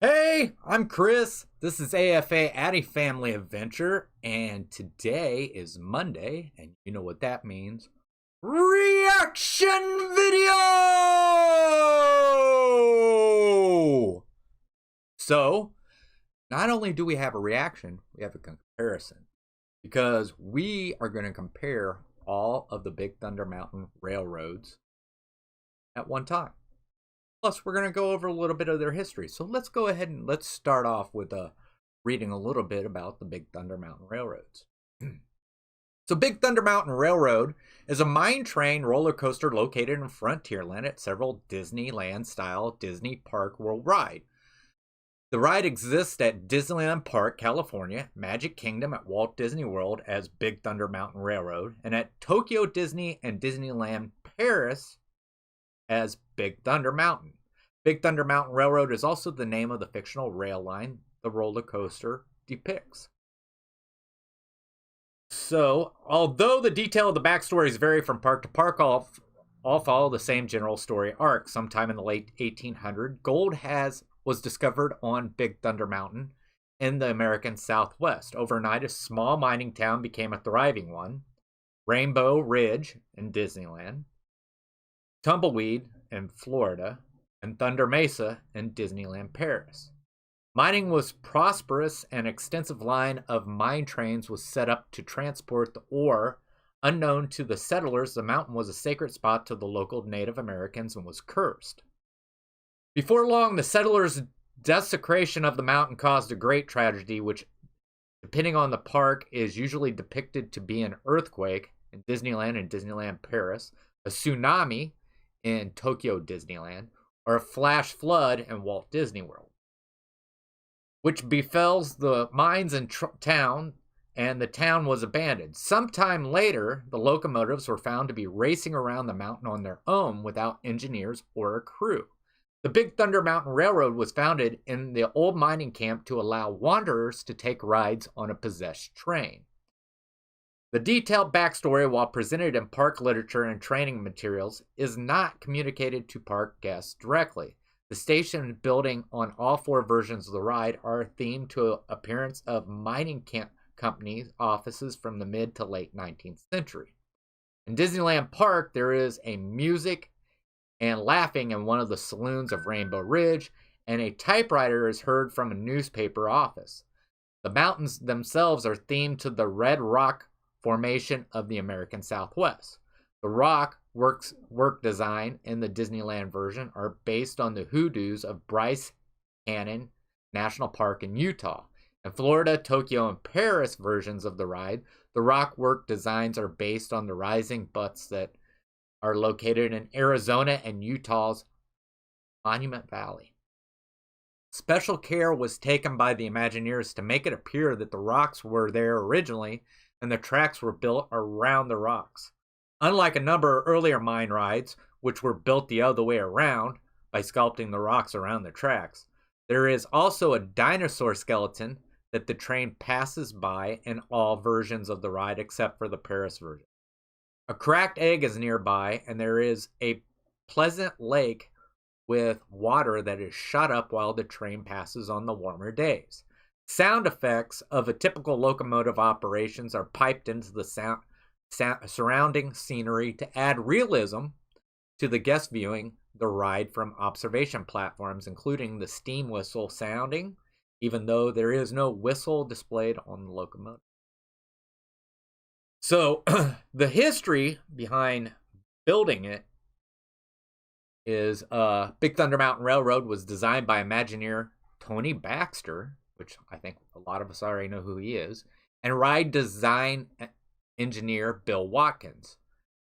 Hey, I'm Chris. This is AFA Addy Family Adventure, and today is Monday, and you know what that means. Reaction video! So, not only do we have a reaction, we have a comparison. Because we are going to compare all of the Big Thunder Mountain railroads at one time. Plus, we're going to go over a little bit of their history. So let's go ahead and let's start off with reading a little bit about the Big Thunder Mountain Railroads. So Big Thunder Mountain Railroad is a mine train roller coaster located in Frontierland at several Disneyland-style Disney Park World Ride. The ride exists at Disneyland Park, California, Magic Kingdom at Walt Disney World as Big Thunder Mountain Railroad, and at Tokyo Disney and Disneyland Paris as Big Thunder Mountain. Big Thunder Mountain Railroad is also the name of the fictional rail line the roller coaster depicts. So, although the detail of the backstories vary from park to park, all follow the same general story arc. Sometime in the late 1800s, gold was discovered on Big Thunder Mountain in the American Southwest. Overnight, a small mining town became a thriving one. Rainbow Ridge in Disneyland, Tumbleweed in Florida, and Thunder Mesa in Disneyland Paris. Mining was prosperous, and an extensive line of mine trains was set up to transport the ore. Unknown to the settlers, the mountain was a sacred spot to the local Native Americans and was cursed. Before long, the settlers' desecration of the mountain caused a great tragedy, which, depending on the park, is usually depicted to be an earthquake in Disneyland and Disneyland Paris, a tsunami in Tokyo Disneyland, or a flash flood in Walt Disney World, which befalls the mines in town, and the town was abandoned. Sometime later, the locomotives were found to be racing around the mountain on their own without engineers or a crew. The Big Thunder Mountain Railroad was founded in the old mining camp to allow wanderers to take rides on a possessed train. The detailed backstory, while presented in park literature and training materials, is not communicated to park guests directly. The station building on all four versions of the ride are themed to an appearance of mining companies' offices from the mid to late 19th century. In Disneyland Park, there is a music and laughing in one of the saloons of Rainbow Ridge, and a typewriter is heard from a newspaper office. The mountains themselves are themed to the red rock formation of the American Southwest. The rock work design in the Disneyland version are based on the hoodoos of Bryce Canyon National Park in Utah. In Florida, Tokyo, and Paris versions of the ride, the rock work designs are based on the rising buttes that are located in Arizona and Utah's Monument Valley. Special care was taken by the Imagineers to make it appear that the rocks were there originally and the tracks were built around the rocks. Unlike a number of earlier mine rides, which were built the other way around by sculpting the rocks around the tracks, there is also a dinosaur skeleton that the train passes by in all versions of the ride except for the Paris version. A cracked egg is nearby, and there is a pleasant lake with water that is shot up while the train passes on the warmer days. Sound effects of a typical locomotive operations are piped into the surrounding scenery to add realism to the guest viewing the ride from observation platforms, including the steam whistle sounding, even though there is no whistle displayed on the locomotive. So, the history behind building it is Big Thunder Mountain Railroad was designed by Imagineer Tony Baxter, which I think a lot of us already know who he is, and ride design engineer Bill Watkins.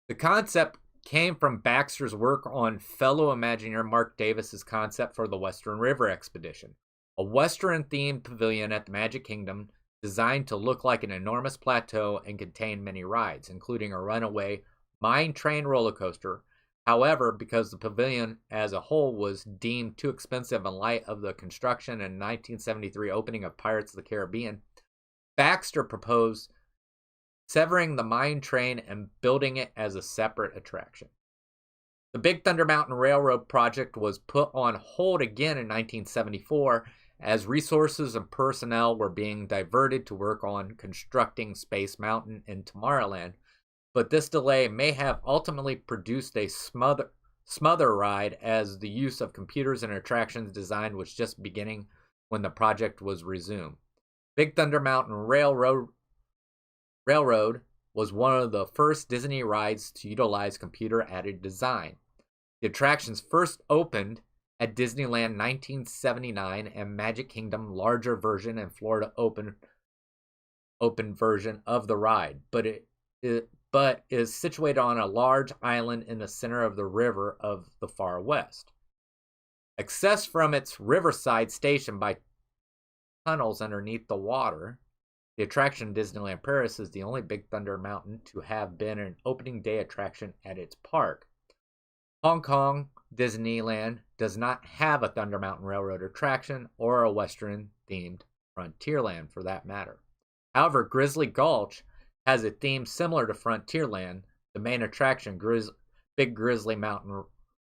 The concept came from Baxter's work on fellow Imagineer Mark Davis's concept for the Western River Expedition, a Western-themed pavilion at the Magic Kingdom designed to look like an enormous plateau and contain many rides, including a runaway mine train roller coaster. However, because the pavilion as a whole was deemed too expensive in light of the construction and 1973 opening of Pirates of the Caribbean, Baxter proposed severing the mine train and building it as a separate attraction. The Big Thunder Mountain Railroad project was put on hold again in 1974 as resources and personnel were being diverted to work on constructing Space Mountain in Tomorrowland, but this delay may have ultimately produced a smother ride as the use of computers and attractions design was just beginning when the project was resumed. Big Thunder Mountain Railroad was one of the first Disney rides to utilize computer-added design. The attractions first opened at Disneyland 1979 and Magic Kingdom larger version and Florida open version of the ride, but is situated on a large island in the center of the river of the far west. Access from its riverside station by tunnels underneath the water. The attraction Disneyland Paris is the only Big Thunder Mountain to have been an opening day attraction at its park. Hong Kong Disneyland does not have a Thunder Mountain Railroad attraction or a Western-themed Frontierland for that matter. However, Grizzly Gulch has a theme similar to Frontierland. The main attraction, Big Grizzly Mountain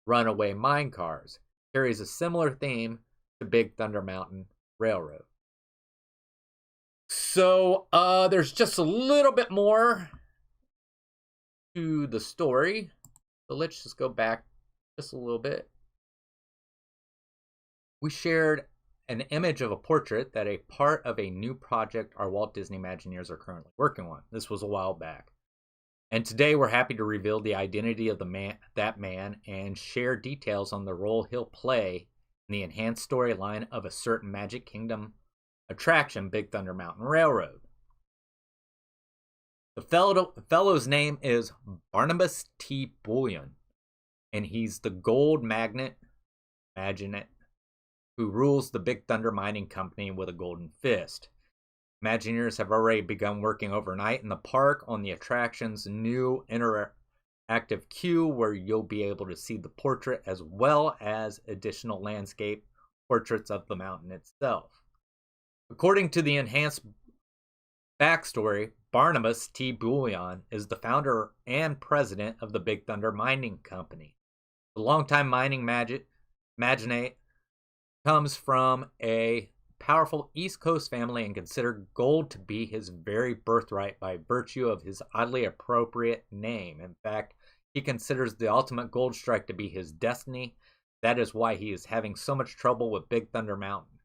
Runaway Mine Cars, carries a similar theme to Big Thunder Mountain Railroad. So there's just a little bit more to the story. So let's just go back just a little bit. We shared an image of a portrait that a part of a new project our Walt Disney Imagineers are currently working on. This was a while back. And today we're happy to reveal the identity of that man and share details on the role he'll play in the enhanced storyline of a certain Magic Kingdom attraction, Big Thunder Mountain Railroad. The fellow's name is Barnabas T. Bullion, and he's the gold magnate who rules the Big Thunder Mining Company with a golden fist. Imagineers have already begun working overnight in the park on the attraction's new interactive queue, where you'll be able to see the portrait as well as additional landscape portraits of the mountain itself. According to the enhanced backstory, Barnabas T. Bullion is the founder and president of the Big Thunder Mining Company. The longtime mining magnate comes from a powerful East Coast family and considered gold to be his very birthright by virtue of his oddly appropriate name. In fact, he considers the ultimate gold strike to be his destiny. That is why he is having so much trouble with Big Thunder Mountain.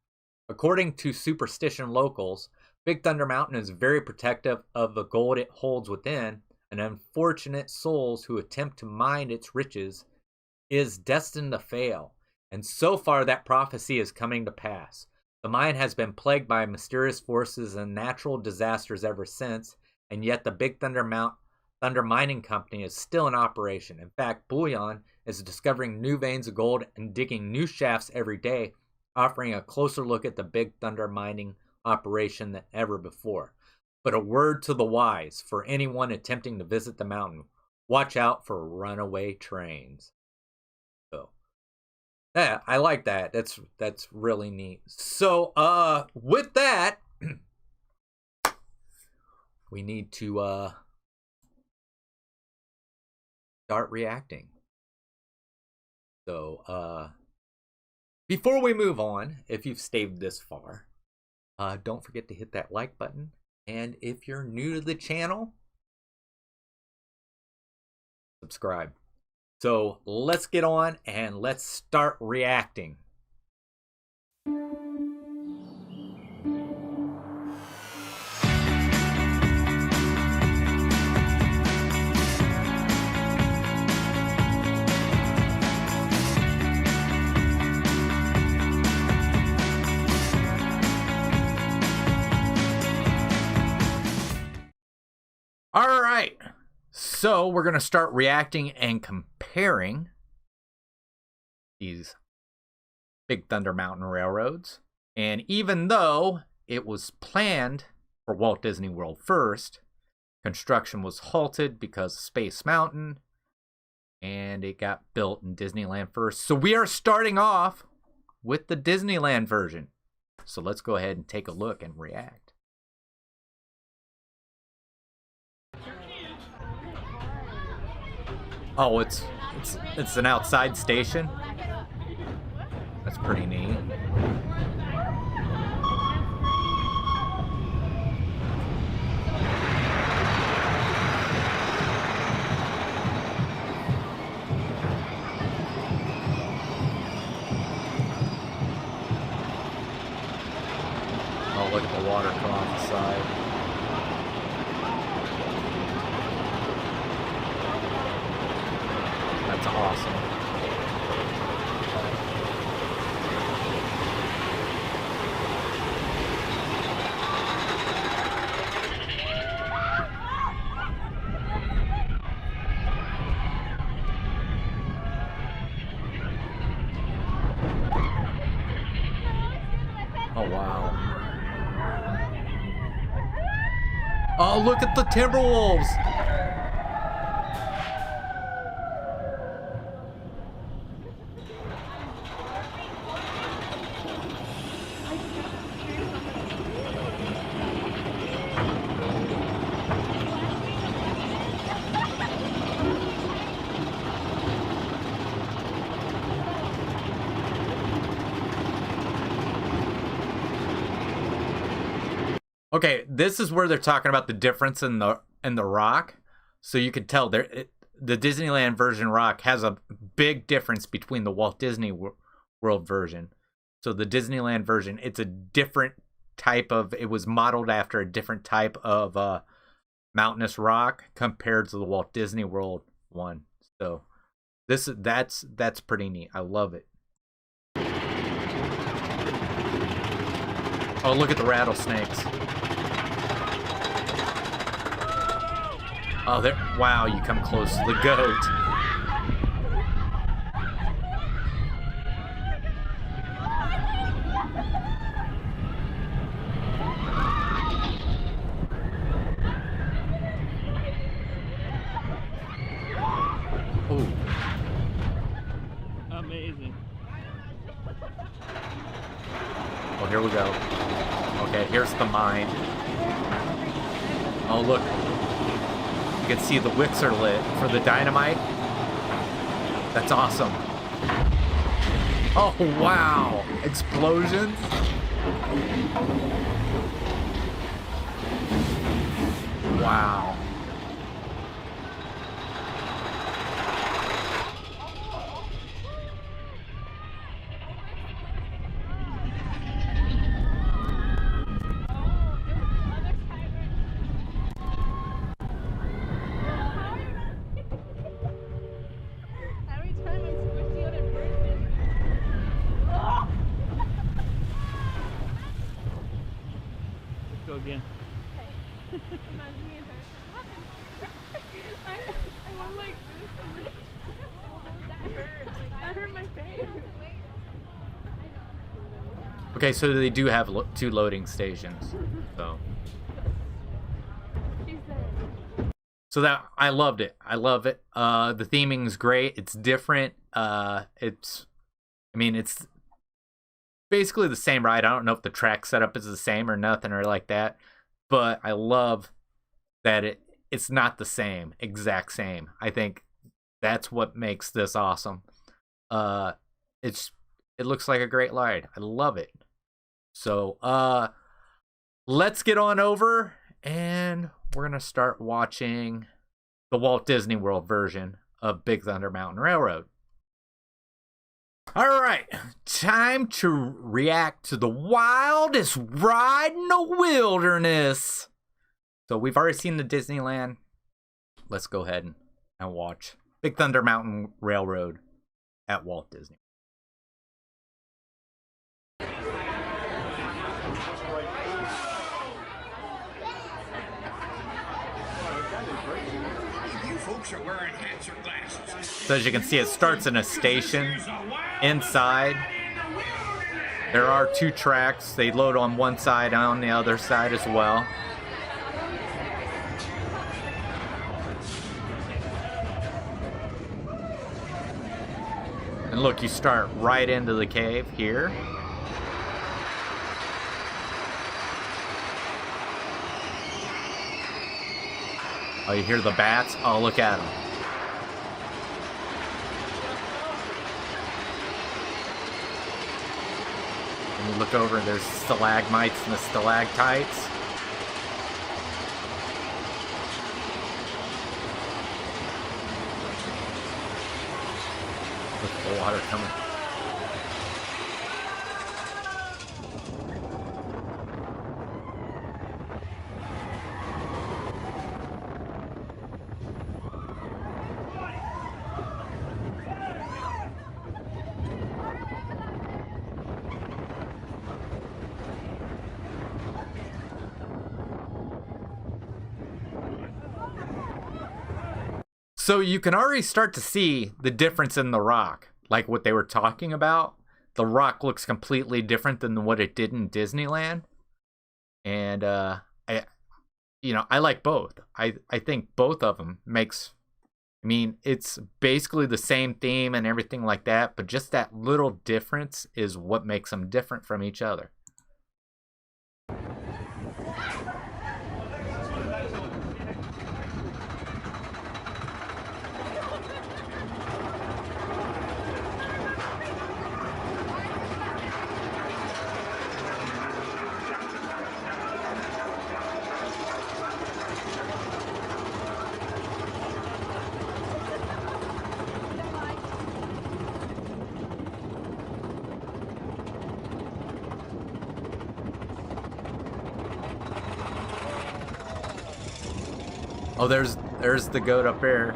According to superstition locals, Big Thunder Mountain is very protective of the gold it holds within, and unfortunate souls who attempt to mine its riches is destined to fail. And so far that prophecy is coming to pass. The mine has been plagued by mysterious forces and natural disasters ever since, and yet the Big Thunder Mining Company is still in operation. In fact, Bullion is discovering new veins of gold and digging new shafts every day, offering a closer look at the Big Thunder mining operation than ever before. But a word to the wise for anyone attempting to visit the mountain: watch out for runaway trains. So, yeah, I like that. That's really neat. So, with that, we need to start reacting. So, before we move on, if you've stayed this far, don't forget to hit that like button. And if you're new to the channel, subscribe. So let's get on and let's start reacting. All right, so we're going to start reacting and comparing these Big Thunder Mountain Railroads. And even though it was planned for Walt Disney World first, construction was halted because of Space Mountain, and it got built in Disneyland first. So we are starting off with the Disneyland version. So let's go ahead and take a look and react. Oh, It's an outside station. That's pretty neat. Oh, look at the water come off the side. That's awesome. Oh, wow. Oh, look at the Timberwolves! Okay, this is where they're talking about the difference in the rock. So you can tell the Disneyland version rock has a big difference between the Walt Disney World version. So the Disneyland version, it's a different type of, it was modeled after a different type of mountainous rock compared to the Walt Disney World one. So that's pretty neat. I love it. Oh, look at the rattlesnakes. Oh, there! Wow, you come close to the goat. Oh. Amazing. Oh, here we go. Okay, here's the mine. Oh, look. You can see the wicks are lit for the dynamite. That's awesome. Oh, wow. Explosions. Wow. Go again. I'm like this. That hurt my face. Okay, so they do have two loading stations. So that I loved it. I love it. The theming's great. It's different. It's basically the same ride. I don't know if the track setup is the same or nothing or like that, but I love that it's not the same, exact same. I think that's what makes this awesome. It looks like a great ride. I love it. So let's get on over and we're gonna start watching the Walt Disney World version of Big Thunder Mountain Railroad. All right, time to react to the wildest ride in the wilderness. So we've already seen the Disneyland. Let's go ahead and watch Big Thunder Mountain Railroad at Walt Disney. Folks are wearing hats or glasses. So as you can see, it starts in a station inside. There are two tracks. They load on one side and on the other side as well. And look, you start right into the cave here. Oh, you hear the bats? Oh, look at them. And you look over and there's stalagmites and the stalactites. Look at the water coming. So you can already start to see the difference in the rock, like what they were talking about. The rock looks completely different than what it did in Disneyland. And I like both. I think both of them makes, I mean, it's basically the same theme and everything like that, but just that little difference is what makes them different from each other. Oh, there's the goat up there.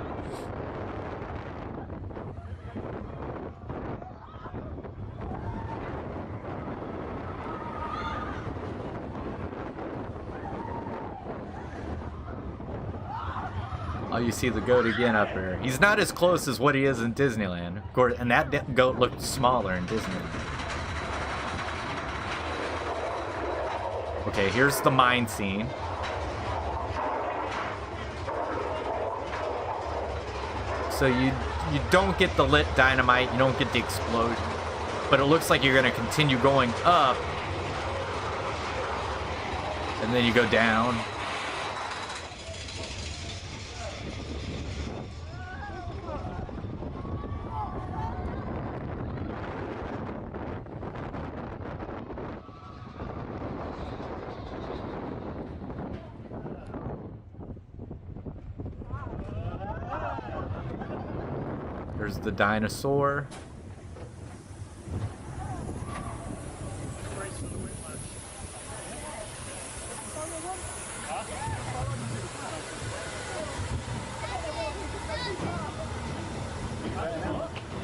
Oh, you see the goat again up there. He's not as close as what he is in Disneyland, of course, and that goat looked smaller in Disneyland. Okay, here's the mine scene. So you don't get the lit dynamite, you don't get the explosion, but it looks like you're going to continue going up, and then you go down. There's the dinosaur.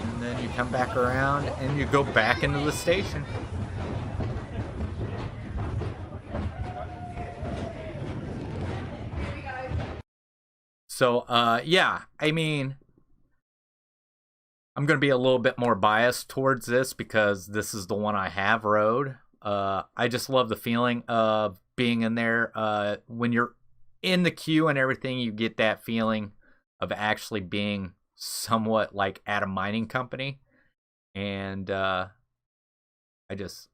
And then you come back around and you go back into the station. So, yeah, I mean, I'm going to be a little bit more biased towards this because this is the one I have rode. I just love the feeling of being in there. When you're in the queue and everything, you get that feeling of actually being somewhat like at a mining company. And I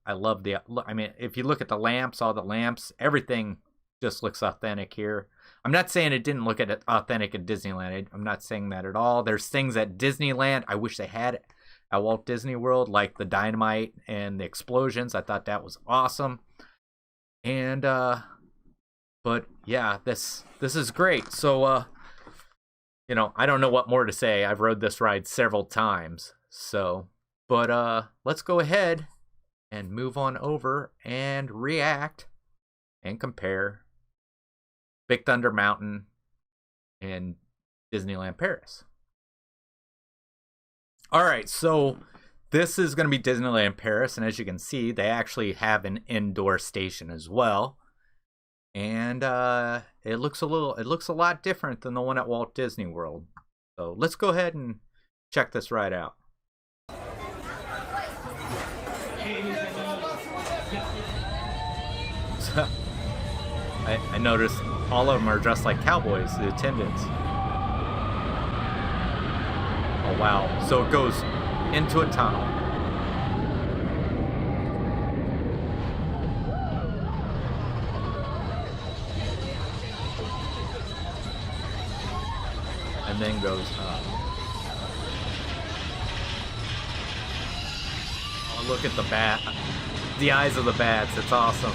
love I mean, if you look at the lamps, all the lamps, everything just looks authentic here. I'm not saying it didn't look at it authentic at Disneyland. I'm not saying that at all. There's things at Disneyland I wish they had at Walt Disney World, like the dynamite and the explosions. I thought that was awesome. And but yeah, this is great. So I don't know what more to say. I've rode this ride several times. So, but let's go ahead and move on over and react and compare Big Thunder Mountain and Disneyland Paris. All right, so this is going to be Disneyland Paris, and as you can see, they actually have an indoor station as well. And it looks a lot different than the one at Walt Disney World. So let's go ahead and check this ride out. So, I noticed all of them are dressed like cowboys, the attendants. Oh wow, so it goes into a tunnel. And then goes up. Oh, look at the bat. The eyes of the bats. It's awesome.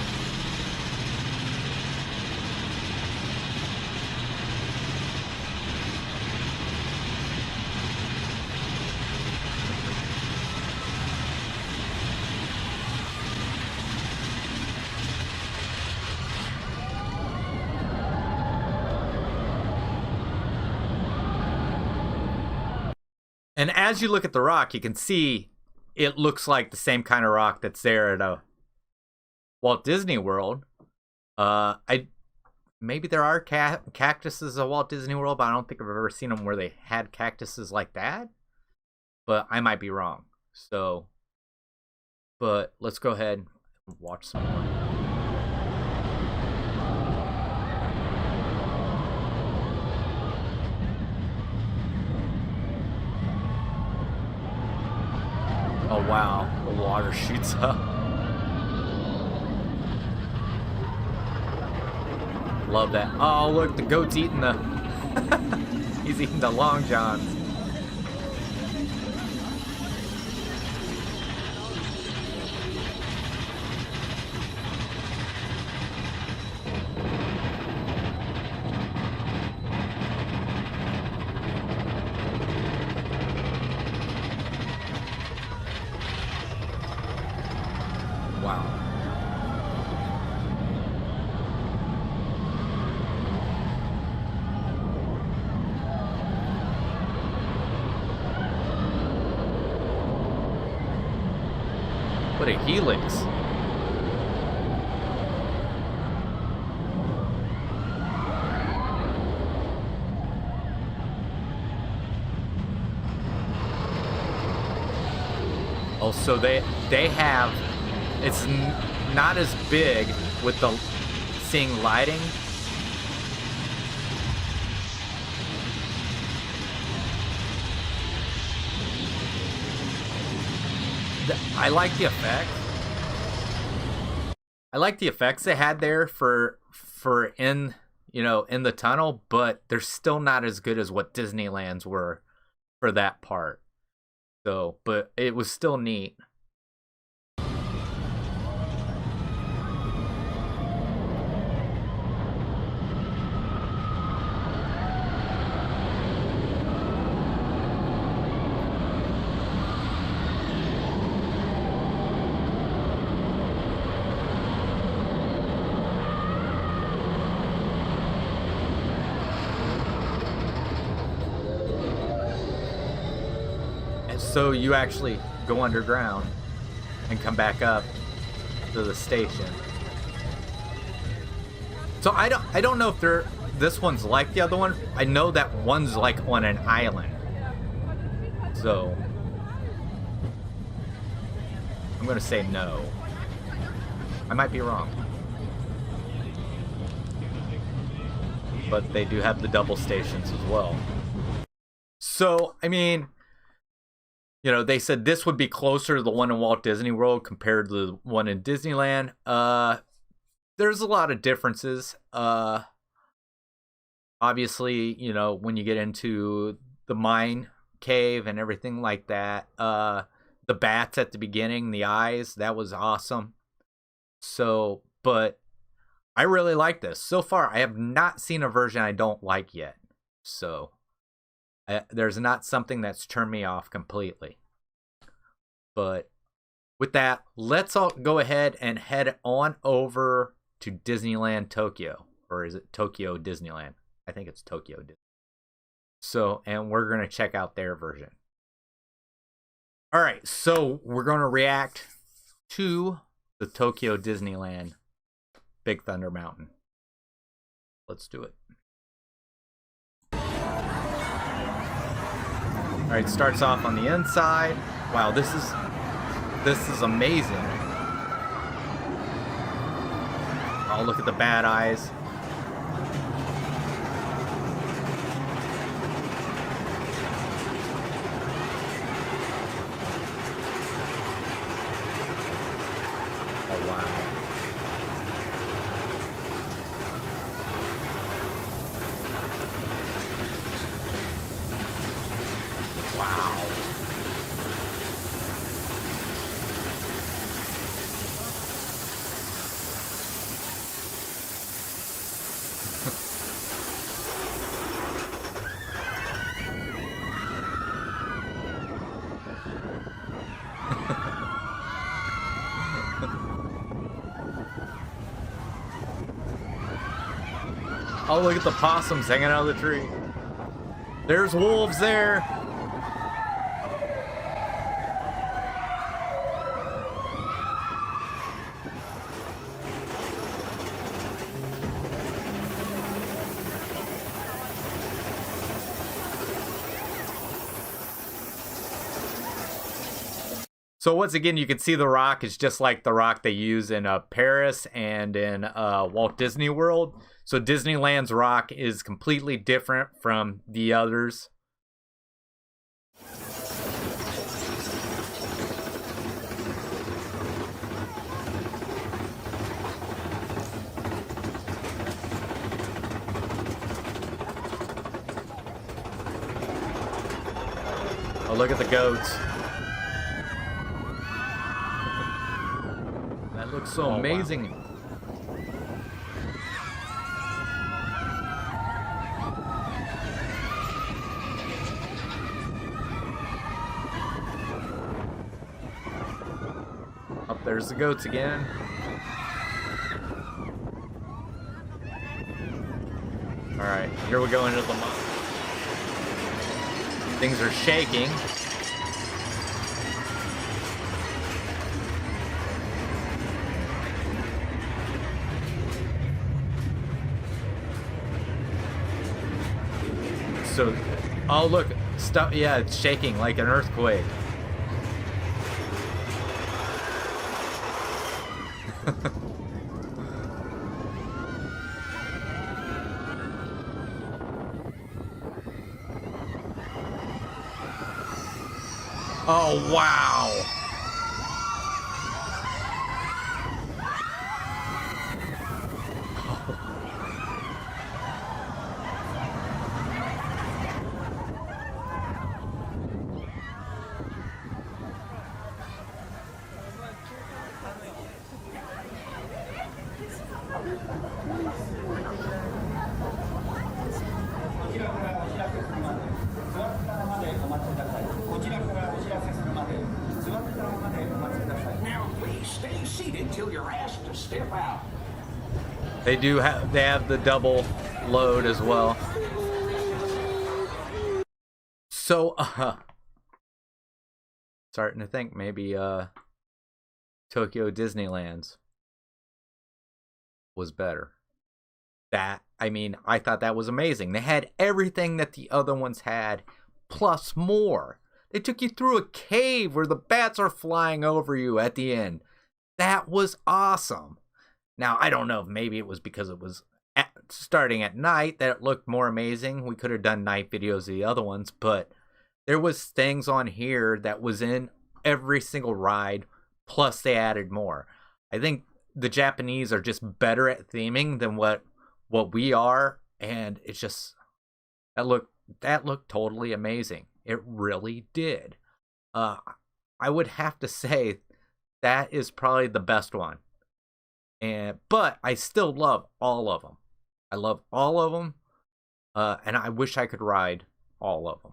And as you look at the rock, you can see it looks like the same kind of rock that's there at Walt Disney World. Maybe there are cactuses at Walt Disney World, but I don't think I've ever seen them where they had cactuses like that. But I might be wrong. So, but let's go ahead and watch some more. Oh wow, the water shoots up. Love that. Oh look, the goat's eating the... He's eating the Long Johns. Wow. What a helix. Oh, so they have... It's not as big with the seeing lighting. I like the effects. I like the effects they had there for in in the tunnel, but they're still not as good as what Disneyland's were for that part. So, but it was still neat. So you actually go underground and come back up to the station. So I don't know if this one's like the other one. I know that one's like on an island. So I'm gonna say no. I might be wrong. But they do have the double stations as well. So, I mean, they said this would be closer to the one in Walt Disney World compared to the one in Disneyland. There's a lot of differences. Obviously, when you get into the mine cave and everything like that, the bats at the beginning, the eyes, that was awesome. So, but I really like this. So far, I have not seen a version I don't like yet. So, there's not something that's turned me off completely. But with that, let's all go ahead and head on over to Disneyland Tokyo. Or is it Tokyo Disneyland? I think it's Tokyo Disneyland. So, and we're going to check out their version. All right, so we're going to react to the Tokyo Disneyland Big Thunder Mountain. Let's do it. All right, starts off on the inside. Wow, this is amazing. Oh, look at the bad eyes. Oh, wow. Wow. Oh, look at the possums hanging out of the tree. There's wolves there. So once again, you can see the rock is just like the rock they use in Paris and in Walt Disney World. So Disneyland's rock is completely different from the others. Oh, look at the goats. That looks so amazing. Wow. Up there's the goats again. Alright, here we go into the mud. Things are shaking. So, oh look, stuff. Yeah, it's shaking like an earthquake. Oh wow. Now please stay seated till you're asked to step out. They have the double load as well. So starting to think maybe Tokyo Disneyland's was better. I thought that was amazing. They had everything that the other ones had, plus more. They took you through a cave where the bats are flying over you at the end. That was awesome. Now, I don't know if maybe it was because it was starting at night that it looked more amazing. We could have done night videos of the other ones, but there was things on here that was in every single ride, plus they added more. I think the Japanese are just better at theming than what we are, and it's just that looked totally amazing. It really did. I would have to say that is probably the best one. But I still love all of them. I love all of them, and I wish I could ride all of them.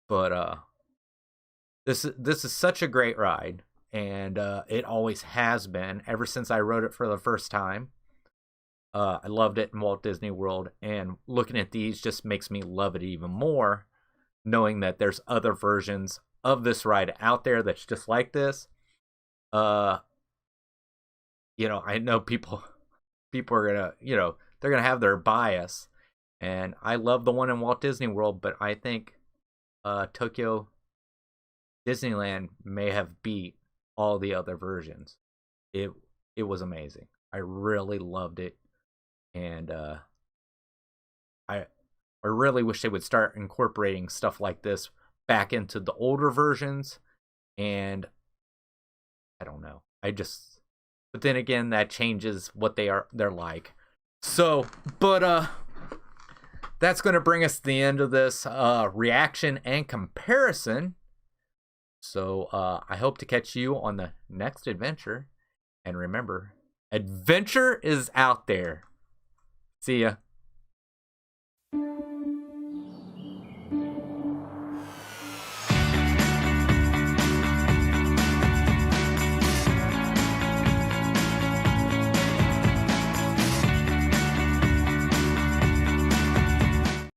But this is such a great ride, and it always has been ever since I rode it for the first time. I loved it in Walt Disney World, and looking at these just makes me love it even more, knowing that there's other versions of this ride out there that's just like this. I know people are gonna, they're gonna have their bias, and I love the one in Walt Disney World, but I think Tokyo Disneyland may have beat all the other versions. It was amazing. I really loved it, and I really wish they would start incorporating stuff like this back into the older versions. And I don't know. But then again, that changes what they're like. So, but that's going to bring us to the end of this reaction and comparison. So I hope to catch you on the next adventure. And remember, adventure is out there. See ya.